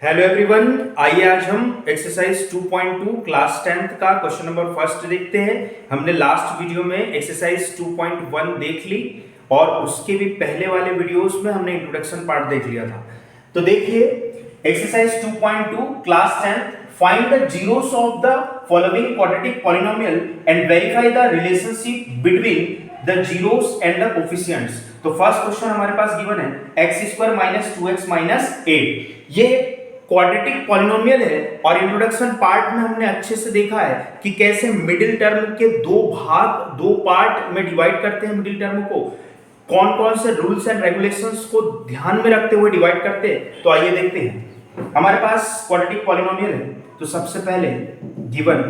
Hello everyone, आइए आज हम एक्सरसाइज 2.2 क्लास 10th का क्वेश्चन नंबर फर्स्ट देखते हैं। हमने लास्ट वीडियो में एक्सरसाइज 2.1 देख ली और उसके भी पहले वाले वीडियोस में हमने इंट्रोडक्शन पार्ट देख लिया था। तो देखिए exercise 2.2 class 10th, find the zeros of the following quadratic polynomial and verify the relationship between the zeros and the coefficients. तो फर्स्ट क्वेश्चन हमारे पास गिवन है x² - 2x - 8। ये क्वाड्रेटिक पॉलिनोमियल है और इंट्रोडक्शन पार्ट में हमने अच्छे से देखा है कि कैसे मिडिल टर्म के दो पार्ट में डिवाइड करते हैं। मिडिल टर्म को कौन कौन से रूल्स एंड रेगुलेशंस को ध्यान में रखते हुए डिवाइड करते हैं। तो आइए देखते हैं। हमारे पास क्वाड्रेटिक पॉलिनोमियल है, तो सबसे पहले गिवन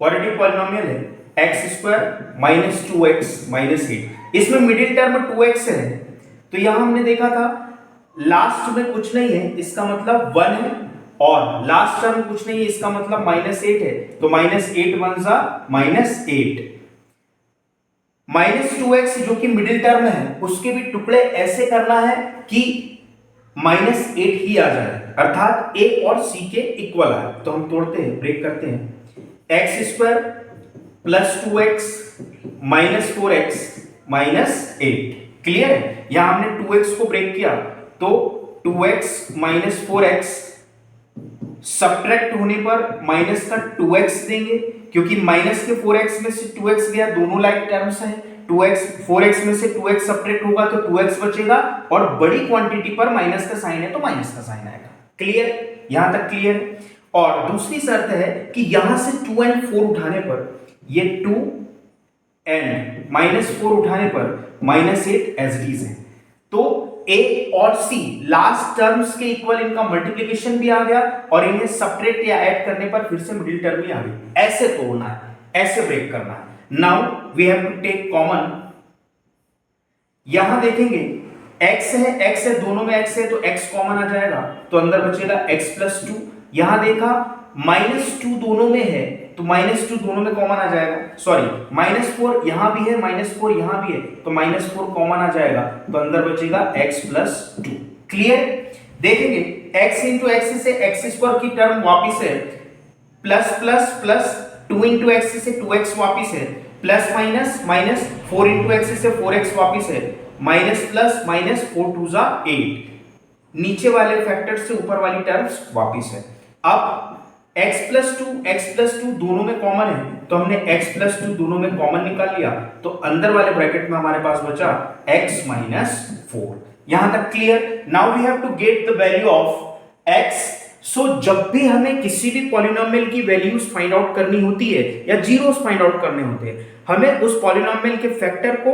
क्वाड्रेटिक पॉलिनोमियल है x² - 2x - 8। इसमें मिडिल टर्म 2x है, तो यहां हमने देखा था लास्ट में कुछ नहीं है, इसका मतलब 1 है, और लास्ट टर्म कुछ नहीं है, इसका मतलब -8 है। तो -8 वन जा -8। -2x जो कि मिडिल टर्म है, उसके भी टुकड़े ऐसे करना है कि -8 ही आ जाए, अर्थात a और c के इक्वल आए। तो हम तोड़ते हैं, ब्रेक करते हैं। x² + 2x - 4x - 8। क्लियर है? यहां हमने 2x को ब्रेक किया तो 2x - 4x सब्ट्रैक्ट होने पर माइनस का 2x देंगे, क्योंकि माइनस के 4x में से 2x गया, दोनों लाइक टर्म्स हैं। 4x में से 2x सब्ट्रैक्ट होगा तो 2x बचेगा, और बड़ी क्वांटिटी पर माइनस का साइन है तो माइनस का साइन आएगा। क्लियर? यहां तक क्लियर है। और दूसरी शर्त है कि यहां से 2 और 4 उठाने पर, ये 2 और -4 उठाने पर -8 एज इट इज है। तो a और c लास्ट टर्म्स के इक्वल इनका मल्टीप्लिकेशन भी आ गया, और इन्हें सब्ट्रैक्ट या ऐड करने पर फिर से मिडिल टर्म भी आ गई। ऐसे तोड़ना है, ऐसे ब्रेक करना है। Now we have to take common. यहां देखेंगे x है, दोनों में x है तो x कॉमन आ जाएगा, तो अंदर बचेगा x + 2। यहां देखा -2 दोनों में है तो -2 दोनों में कॉमन आ जाएगा। सॉरी, -4 यहां भी है, -4 यहां भी है, तो -4 कॉमन आ जाएगा, तो अंदर बचेगा x + 2। क्लियर? देखेंगे x × x से x² की टर्म वापस है, प्लस प्लस प्लस 2 × x से 2x वापस है, प्लस माइनस माइनस 4 × x से 4x वापस है, माइनस प्लस माइनस 4 2 जा 8। नीचे वाले फैक्टर से ऊपर वाली टर्म्स वापस है। अब x + 2 दोनों में कॉमन है, तो हमने x + 2 दोनों में कॉमन निकाल लिया, तो अंदर वाले ब्रैकेट में हमारे पास बचा x - 4। यहां तक clear? Now we have to get the value of x। So जब भी हमें किसी भी पॉलिनोमियल की वैल्यूज फाइंड आउट करनी होती है या जीरोस फाइंड आउट करने होते हैं, हमें उस पॉलिनोमियल के फैक्टर को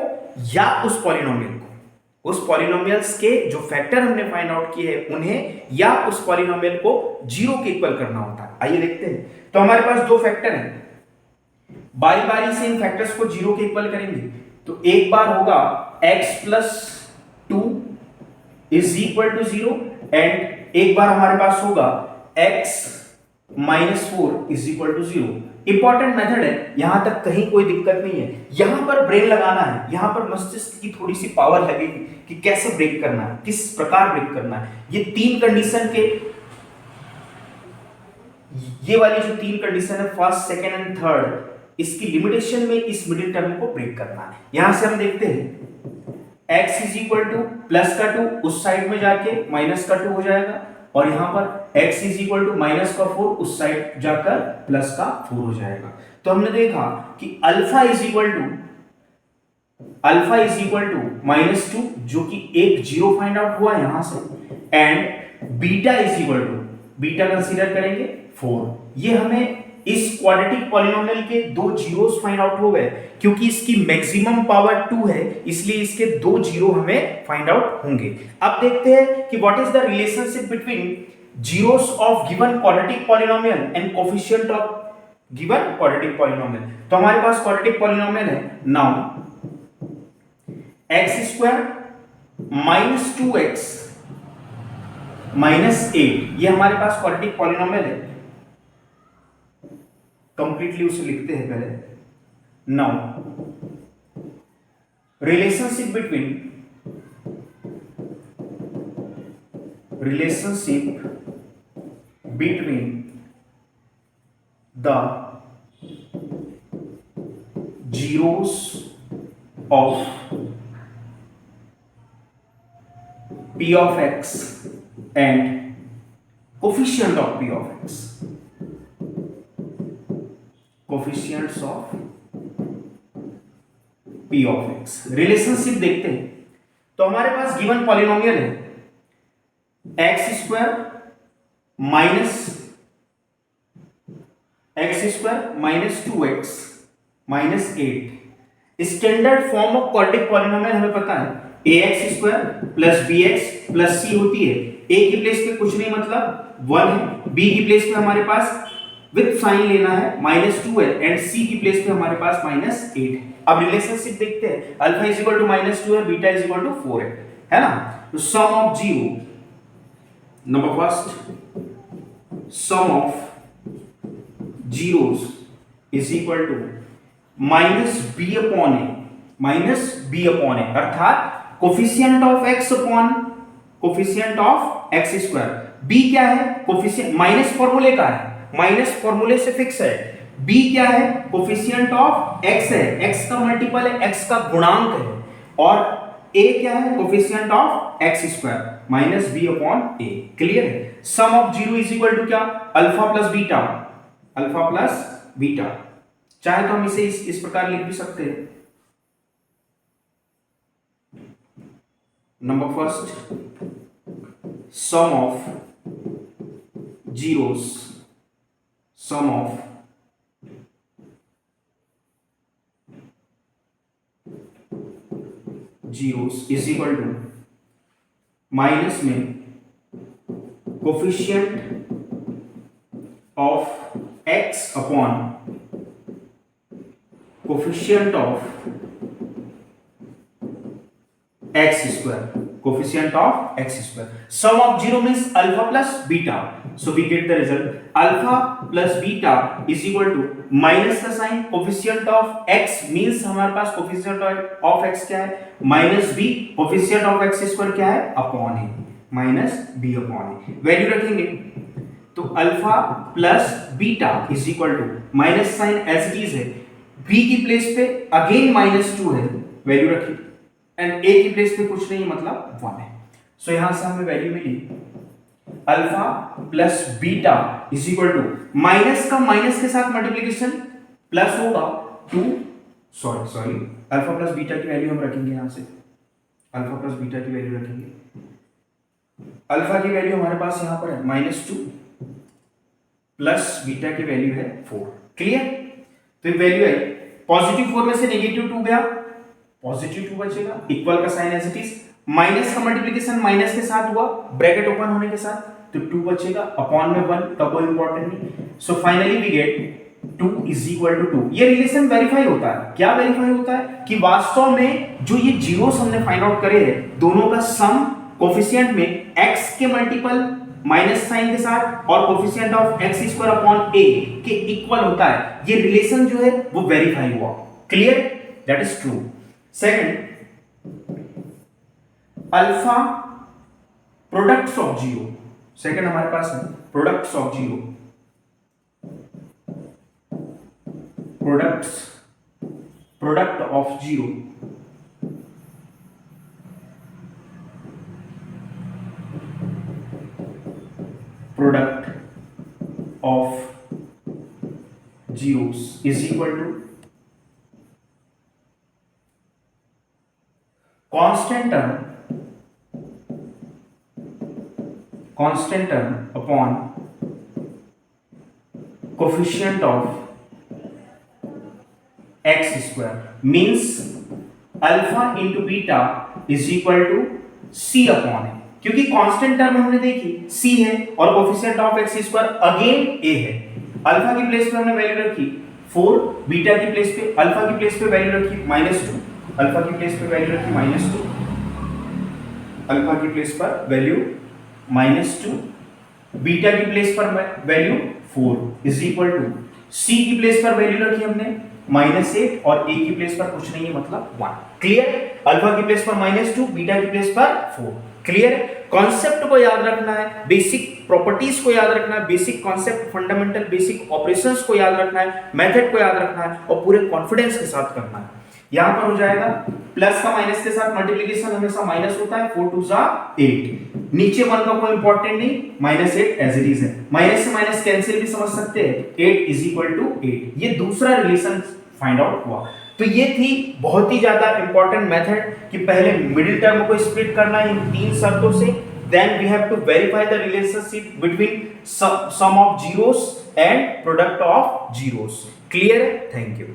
या उस पॉलिनोमियल्स के जो फैक्टर हमने फाइंड आउट किए हैं उन्हें या उस पॉलिनोमियल को जीरो के इक्वल करना होता है। आइए देखते हैं। तो हमारे पास दो फैक्टर हैं, बारी बारी से इन फैक्टर्स को जीरो के इक्वल करेंगे। तो एक बार होगा x + 2 = 0, एंड एक बार हमारे पास होगा x - 4 = 0। इंपॉर्टेंट मेथड है, यहां तक कहीं कोई दिक्कत नहीं है। यहां पर ब्रेन लगाना है, यहां पर मस्तिष्क की थोड़ी सी पावर लगेगी कि कैसे ब्रेक करना है, किस प्रकार ब्रेक करना है। ये तीन कंडीशन के, ये वाली जो तीन कंडीशन है, फर्स्ट सेकंड एंड थर्ड, इसकी लिमिटेशन में इस मिडिल टर्म को ब्रेक करना है। यहां से हम देखते हैं x = +2 उस साइड में जाके -2 हो जाएगा, और यहां पर x -4 उस साइड जाकर +4 हो जाएगा। तो हमने देखा कि अल्फा -2 जो कि एक जीरो फाइंड आउट हुआ यहां से, एंड बीटा कंसीडर करेंगे 4। ये हमें इस क्वाड्रेटिक पॉलिनोमियल के दो जीरोस फाइंड आउट हो गए, क्योंकि इसकी मैक्सिमम पावर 2 है, इसलिए इसके दो जीरो हमें फाइंड आउट होंगे। अब देखते हैं कि what is the relationship between zeros of given quadratic polynomial and coefficient of given quadratic polynomial. तो हमारे पास क्वाड्रेटिक पॉलिनोमियल है, नाउ x² - 2x - 8, ये हमारे पास क्वाड्रेटिक पॉलिनोमियल है। कंप्लीटली उसे लिखते हैं पहले। Now relationship relationship between the zeros of p of x and coefficient of p of x, coefficients of p of x। Relationship देखते हैं तो हमारे पास गिवन पॉलिनोमियल है x square minus 2x minus 8। Standard form of quadratic polynomial हमें पता है ax square plus bx plus c होती है। a की प्लेस पे कुछ नहीं मतलब 1 है, b की प्लेस पे हमारे पास विद साइन लेना है -2 है एंड c की प्लेस पे हमारे पास -8 है। अब रिलेशनशिप देखते हैं अल्फा इज इक्वल टू -2 और बीटा इज इक्वल टू 4 है ना। तो sum of zero, number first sum of zeros is equal to -b upon a अर्थात coefficient of x upon coefficient of x square. b क्या है? Coefficient minus फॉर्मूले का है, माइनस फॉर्मूले से फिक्स है। b क्या है? कोफिशिएंट ऑफ x है, x का मल्टीपल है, x का गुणांक है। और a क्या है? Coefficient of x square minus b upon a। Clear है? Sum of zero is equal to क्या? Alpha plus beta, alpha plus beta. चाहे तो हम इसे इस प्रकार लिख भी सकते हैं। Number first sum of zeros, sum of zeros is equal to minus में coefficient of x upon coefficient of x square, coefficient of x square. Sum of zero means alpha plus beta, so we get the result alpha plus beta is equal to minus का sign, coefficient of x means हमारे पास coefficient of x क्या है? Minus b, coefficient of x square क्या है? Upon a, minus b upon a। Value रखेंगे तो alpha plus beta is equal to minus sign as it is है, b की प्लेस पे अगेन -2 है, वैल्यू रखी एंड a की प्लेस पे कुछ नहीं मतलब 1 है। सो यहां से हमें वैल्यू मिली alpha plus beta is equal to minus का माइनस के साथ मल्टीप्लिकेशन प्लस होगा 2, सॉरी अल्फा प्लस बीटा की वैल्यू हम रखेंगे यहां से, अल्फा प्लस बीटा की वैल्यू रखेंगे। अल्फा की वैल्यू हमारे पास यहां पर है -2 प्लस बीटा की वैल्यू है 4। क्लियर? तो ये वैल्यू आई पॉजिटिव 4 में से नेगेटिव 2 गया, पॉजिटिव 2 बचेगा, इक्वल का sign as it is, minus का मल्टीप्लिकेशन माइनस के साथ हुआ ब्रैकेट ओपन होने के साथ, तो 2 बचेगा, अपॉन में 1 का कोई इंपॉर्टेंट नहीं। So finally we get 2 is equal to 2। ये रिलेशन वेरीफाई होता है। क्या वेरीफाई होता है? कि वास्तव में जो ये जीरोस हमने फाइंड आउट करे हैं दोनों का सम कोफिशिएंट में x के मल्टीपल माइनस साइन के साथ और coefficient of x square upon a के इक्वल होता है। ये रिलेशन जो है वो वेरीफाई हुआ। Clear? That is true. Second, alpha products of zero, second हमारे पास है products of zero, product of zero product of zeros is equal to constant term upon coefficient of x square means alpha into beta is equal to c upon a। क्योंकि constant term हमने देखी c है और coefficient of x square again a है। Alpha की place पे हमने value रखी 4, बीटा की प्लेस पे अल्फा की प्लेस पे वैल्यू रखी -2, अल्फा की प्लेस पे वैल्यू रखी -2, अल्फा की प्लेस पर वैल्यू -2, बीटा की प्लेस पर value 4 is equal to c की प्लेस पर वैल्यू रखी हमने -8 और a की प्लेस पर कुछ नहीं है मतलब 1। क्लियर? अल्फा की प्लेस पर -2, बीटा की प्लेस पर 4। क्लियर? कॉन्सेप्ट को याद रखना है, बेसिक प्रॉपर्टीज को याद रखना है, basic concept, fundamental basic operations को याद रखना है, मेथड को याद रखना है और पूरे कॉन्फिडेंस के साथ करना है। यहां पर हो जाएगा प्लस का माइनस के साथ मल्टीप्लिकेशन हमेशा माइनस होता है, 4 2 8, नीचे 1 का कोई इंपॉर्टेंट नहीं, -8 एज इट इज है, माइनस से माइनस कैंसिल भी समझ सकते हैं, 8 = 8। ये दूसरा रिलेशन फाइंड आउट हुआ। तो ये थी बहुत ही ज्यादा इंपॉर्टेंट मेथड कि पहले मिडिल टर्म को स्प्लिट करना है इन 3 शर्तों से, then we have to verify the relationship between sum of zeros and product of zeros. Clear है? Thank you.